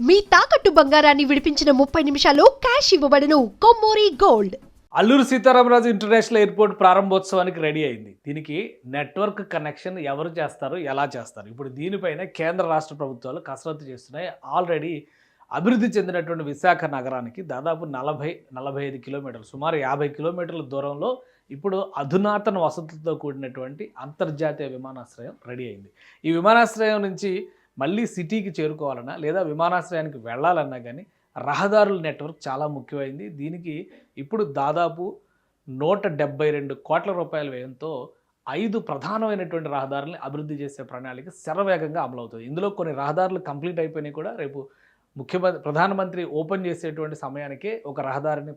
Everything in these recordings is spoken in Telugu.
మీ తాకట్టు బంగారాన్ని విడిపించిన 30 నిమిషాల్లో క్యాష్ ఇవ్వబడును. Kommuri Gold. Alluri Sitaramaraju international airport ప్రారంభోత్సవానికి రెడీ అయింది. దీనికి నెట్వర్క్ కనెక్షన్ ఎవరు చేస్తారు, ఎలా చేస్తారు? ఇప్పుడు దీనిపైన కేంద్ర రాష్ట్ర ప్రభుత్వాలు కసరత్తు చేస్తున్నాయి. ఆల్రెడీ అభివృద్ధి చెందినటువంటి విశాఖ నగరానికి దాదాపు 40-45 కిలోమీటర్లు, సుమారు 50 కిలోమీటర్ల దూరంలో ఇప్పుడు అధునాతన వసతులతో కూడినటువంటి అంతర్జాతీయ విమానాశ్రయం రెడీ అయింది. ఈ విమానాశ్రయం నుంచి మళ్ళీ సిటీకి చేరుకోవాలన్నా లేదా విమానాశ్రయానికి వెళ్ళాలన్నా కానీ రహదారుల నెట్వర్క్ చాలా ముఖ్యమైంది. దీనికి ఇప్పుడు దాదాపు 172 కోట్ల రూపాయల వ్యయంతో 5 ప్రధానమైనటువంటి రహదారుల్ని అభివృద్ధి చేసే ప్రణాళిక శరవేగంగా అమలవుతుంది. ఇందులో కొన్ని రహదారులు కంప్లీట్ అయిపోయినాయి కూడా. రేపు ప్రధానమంత్రి ఓపెన్ చేసేటువంటి సమయానికే ఒక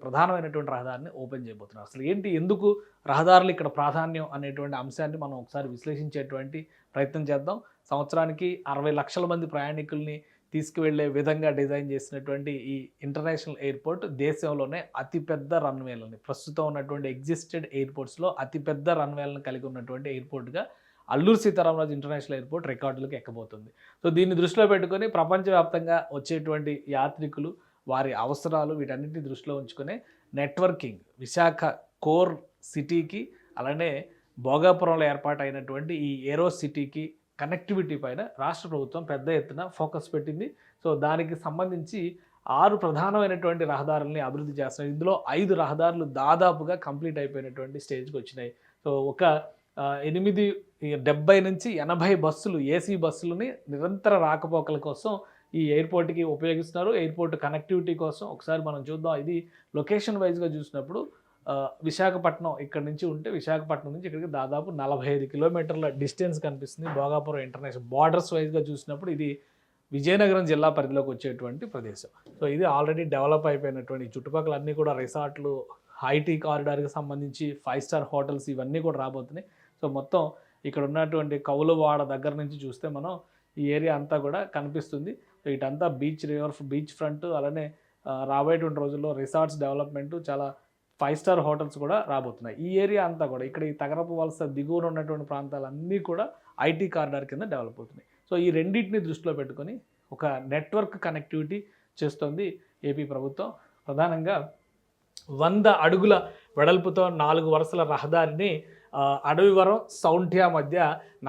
ప్రధానమైనటువంటి రహదారిని ఓపెన్ చేయబోతున్నారు. అసలు ఏంటి, ఎందుకు రహదారులు ఇక్కడ ప్రాధాన్యం అనేటువంటి అంశాన్ని మనం ఒకసారి విశ్లేషించేటువంటి ప్రయత్నం చేద్దాం. సంవత్సరానికి 60 లక్షల మంది ప్రయాణికుల్ని తీసుకువెళ్లే విధంగా డిజైన్ చేసినటువంటి ఈ ఇంటర్నేషనల్ ఎయిర్పోర్ట్ దేశంలోనే అతిపెద్ద రన్వేలని, ప్రస్తుతం ఉన్నటువంటి ఎగ్జిస్టెడ్ ఎయిర్పోర్ట్స్లో అతిపెద్ద రన్వేలను కలిగి ఉన్నటువంటి ఎయిర్పోర్ట్గా అల్లూరు సీతారామరాజు ఇంటర్నేషనల్ ఎయిర్పోర్ట్ రికార్డులకు ఎక్కబోతుంది. సో దీన్ని దృష్టిలో పెట్టుకొని ప్రపంచవ్యాప్తంగా వచ్చేటువంటి యాత్రికులు, వారి అవసరాలు, వీటన్నిటిని దృష్టిలో ఉంచుకొని నెట్వర్కింగ్ విశాఖ కోర్ సిటీకి, అలానే భోగాపురంలో ఏర్పాటైనటువంటి ఈ ఏరో సిటీకి కనెక్టివిటీ పైన రాష్ట్ర ప్రభుత్వం పెద్ద ఎత్తున ఫోకస్ పెట్టింది. సో దానికి సంబంధించి 6 ప్రధానమైనటువంటి రహదారుల్ని అభివృద్ధి చేస్తున్నారు. ఇందులో 5 రహదారులు దాదాపుగా కంప్లీట్ అయిపోయినటువంటి స్టేజ్కి వచ్చినాయి. సో ఒక 70 నుంచి 80 బస్సులు, ఏసీ బస్సులని నిరంతర రాకపోకల కోసం ఈ ఎయిర్పోర్ట్కి ఉపయోగిస్తున్నారు. ఎయిర్పోర్ట్ కనెక్టివిటీ కోసం ఒకసారి మనం చూద్దాం. ఇది లొకేషన్ వైజ్గా చూసినప్పుడు విశాఖపట్నం ఇక్కడ నుంచి ఉంటే విశాఖపట్నం నుంచి ఇక్కడికి దాదాపు 45 కిలోమీటర్ల డిస్టెన్స్ కనిపిస్తుంది. భోగాపురం ఇంటర్నేషనల్ బార్డర్స్ వైజ్గా చూసినప్పుడు ఇది విజయనగరం జిల్లా పరిధిలోకి వచ్చేటువంటి ప్రదేశం. సో ఇది ఆల్రెడీ డెవలప్ అయిపోయినటువంటి చుట్టుపక్కల అన్నీ కూడా రిసార్ట్లు, ఐటీ కారిడార్కి సంబంధించి 5 స్టార్ హోటల్స్ ఇవన్నీ కూడా రాబోతున్నాయి. సో మొత్తం ఇక్కడ ఉన్నటువంటి కౌలువాడ దగ్గర నుంచి చూస్తే మనం ఈ ఏరియా అంతా కూడా కనిపిస్తుంది. సో ఇటంతా బీచ్ ఫ్రంట్, అలానే రాబోయేటువంటి రోజుల్లో రిసార్ట్స్ డెవలప్మెంట్, చాలా 5 స్టార్ హోటల్స్ కూడా రాబోతున్నాయి. ఈ ఏరియా అంతా కూడా ఇక్కడ ఈ తగరపు వలస దిగువన ఉన్నటువంటి ప్రాంతాలన్నీ కూడా ఐటీ కారిడార్ కింద డెవలప్ అవుతున్నాయి. సో ఈ రెండింటిని దృష్టిలో పెట్టుకొని ఒక నెట్వర్క్ కనెక్టివిటీ చేస్తుంది ఏపీ ప్రభుత్వం. ప్రధానంగా 100 అడుగుల వెడల్పుతో 4 వరుసల రహదారిని అడవివరం సౌంఠ్య మధ్య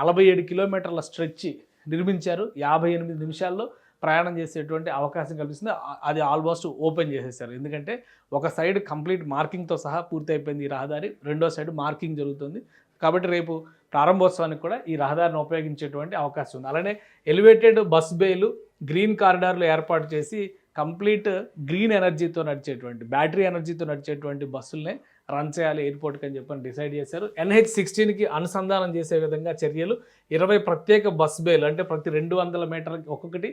47 కిలోమీటర్ల స్ట్రెచ్ నిర్మించారు. 58 నిమిషాల్లో ప్రయాణం చేసేటువంటి అవకాశం కల్పిస్తుంది. అది ఆల్మోస్ట్ ఓపెన్ చేసేసారు. ఎందుకంటే ఒక సైడ్ కంప్లీట్ మార్కింగ్తో సహా పూర్తి అయిపోయింది ఈ రహదారి, రెండో సైడ్ మార్కింగ్ జరుగుతుంది. కాబట్టి రేపు ప్రారంభోత్సవానికి కూడా ఈ రహదారిని ఉపయోగించేటువంటి అవకాశం ఉంది. అలానే ఎలివేటెడ్ బస్ బేలు, గ్రీన్ కారిడార్లు ఏర్పాటు చేసి కంప్లీట్ గ్రీన్ ఎనర్జీతో నడిచేటువంటి, బ్యాటరీ ఎనర్జీతో నడిచేటువంటి బస్సులనే రన్ చేయాలి ఎయిర్పోర్ట్కి అని చెప్పని డిసైడ్ చేశారు. NH16కి అనుసంధానం చేసే విధంగా చర్యలు. 20 ప్రత్యేక బస్ బేలు, అంటే ప్రతి 200 మీటర్లకి ఒక్కొక్కటి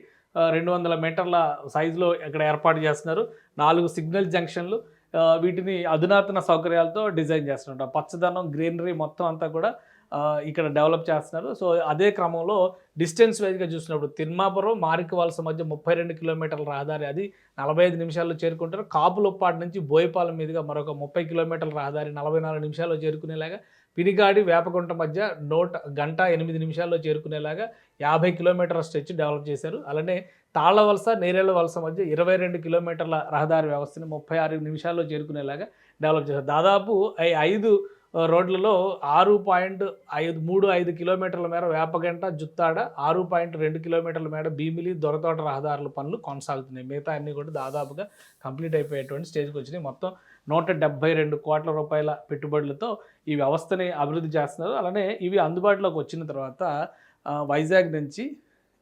200 మీటర్ల సైజులో ఇక్కడ ఏర్పాటు చేస్తున్నారు. 4 సిగ్నల్ జంక్షన్లు, వీటిని అధునాతన సౌకర్యాలతో డిజైన్ చేస్తున్నారు. పచ్చదనం, గ్రీనరీ మొత్తం అంతా కూడా ఇక్కడ డెవలప్ చేస్తున్నారు. సో అదే క్రమంలో డిస్టెన్స్ వైజ్గా చూసినప్పుడు తిమ్మాపురం మారికవలస మధ్య 32 కిలోమీటర్ల రహదారి, అది 45 నిమిషాల్లో చేరుకుంటారు. కాపులొప్పాడు నుంచి బోయపాలెం మీదుగా మరొక 30 కిలోమీటర్ల రహదారి 44 నిమిషాల్లో చేరుకునేలాగా, పినిగాడి వేపగుంట మధ్య గంట 8 నిమిషాల్లో చేరుకునేలాగా 50 కిలోమీటర్ల స్ట్రెచ్ డెవలప్ చేశారు. అలానే తాళ్లవలస, నేరేళ్ల వలస మధ్య 22 కిలోమీటర్ల రహదారి వ్యవస్థని 36 నిమిషాల్లో చేరుకునేలాగా డెవలప్ చేశారు. దాదాపు 5 రోడ్లలో 6.35 కిలోమీటర్ల మేర వేపగంట జుత్తాడ, 6.2 కిలోమీటర్ల మేర భీమిలి దొరతోట రహదారుల పనులు కొనసాగుతున్నాయి. మిగతా అన్నీ కూడా దాదాపుగా కంప్లీట్ అయిపోయేటువంటి స్టేజ్కి వచ్చినాయి. మొత్తం 172 కోట్ల రూపాయల పెట్టుబడులతో ఈ వ్యవస్థని అభివృద్ధి చేస్తున్నారు. అలానే ఇవి అందుబాటులోకి వచ్చిన తర్వాత వైజాగ్ నుంచి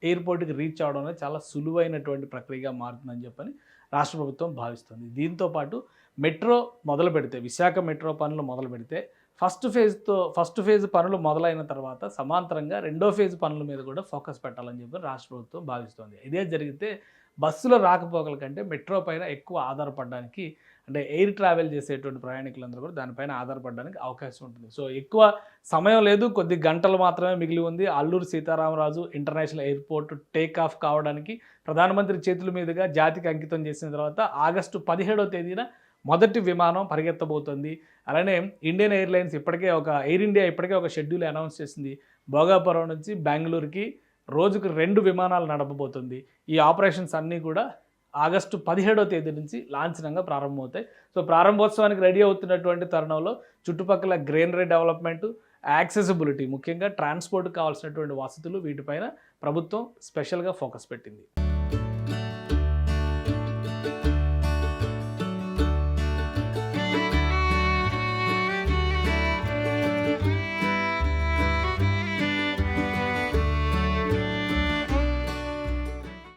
ఎయిర్పోర్ట్కి రీచ్ అవడం అనేది చాలా సులువైనటువంటి ప్రక్రియగా మారుతుందని చెప్పని రాష్ట్ర ప్రభుత్వం భావిస్తుంది. దీంతోపాటు మెట్రో మొదలు పెడితే, విశాఖ మెట్రో పనులు మొదలు పెడితే ఫస్ట్ ఫేజ్ పనులు మొదలైన తర్వాత సమాంతరంగా రెండో ఫేజ్ పనుల మీద కూడా ఫోకస్ పెట్టాలని చెప్పి రాష్ట్ర ప్రభుత్వం భావిస్తుంది. ఇదే జరిగితే బస్సుల రాకపోకల కంటే మెట్రో పైన ఎక్కువ ఆధారపడడానికి, అంటే ఎయిర్ ట్రావెల్ చేసేటువంటి ప్రయాణికులందరూ కూడా దానిపైన ఆధారపడడానికి అవకాశం ఉంటుంది. సో ఎక్కువ సమయం లేదు, కొద్ది గంటలు మాత్రమే మిగిలి ఉంది Alluri Sitaramaraju international airport take off కావడానికి. ప్రధానమంత్రి చేతుల మీదుగా జాతికి అంకితం చేసిన తర్వాత ఆగస్టు 17వ తేదీన మొదటి విమానం పరిగెత్తబోతుంది. అలానే ఇండియన్ ఎయిర్లైన్స్ ఎయిర్ ఇండియా ఇప్పటికే ఒక షెడ్యూల్ అనౌన్స్ చేసింది. భోగాపురం నుంచి బెంగళూరుకి రోజుకు 2 విమానాలు నడపబోతుంది. ఈ ఆపరేషన్స్ అన్నీ కూడా ఆగస్టు 17వ తేదీ నుంచి లాంఛనంగా ప్రారంభమవుతాయి. సో ప్రారంభోత్సవానికి రెడీ అవుతున్నటువంటి తరుణంలో చుట్టుపక్కల గ్రీనరీ డెవలప్మెంటు, యాక్సెసిబిలిటీ, ముఖ్యంగా ట్రాన్స్పోర్ట్కి కావాల్సినటువంటి వసతులు, వీటిపైన ప్రభుత్వం స్పెషల్గా ఫోకస్ పెట్టింది.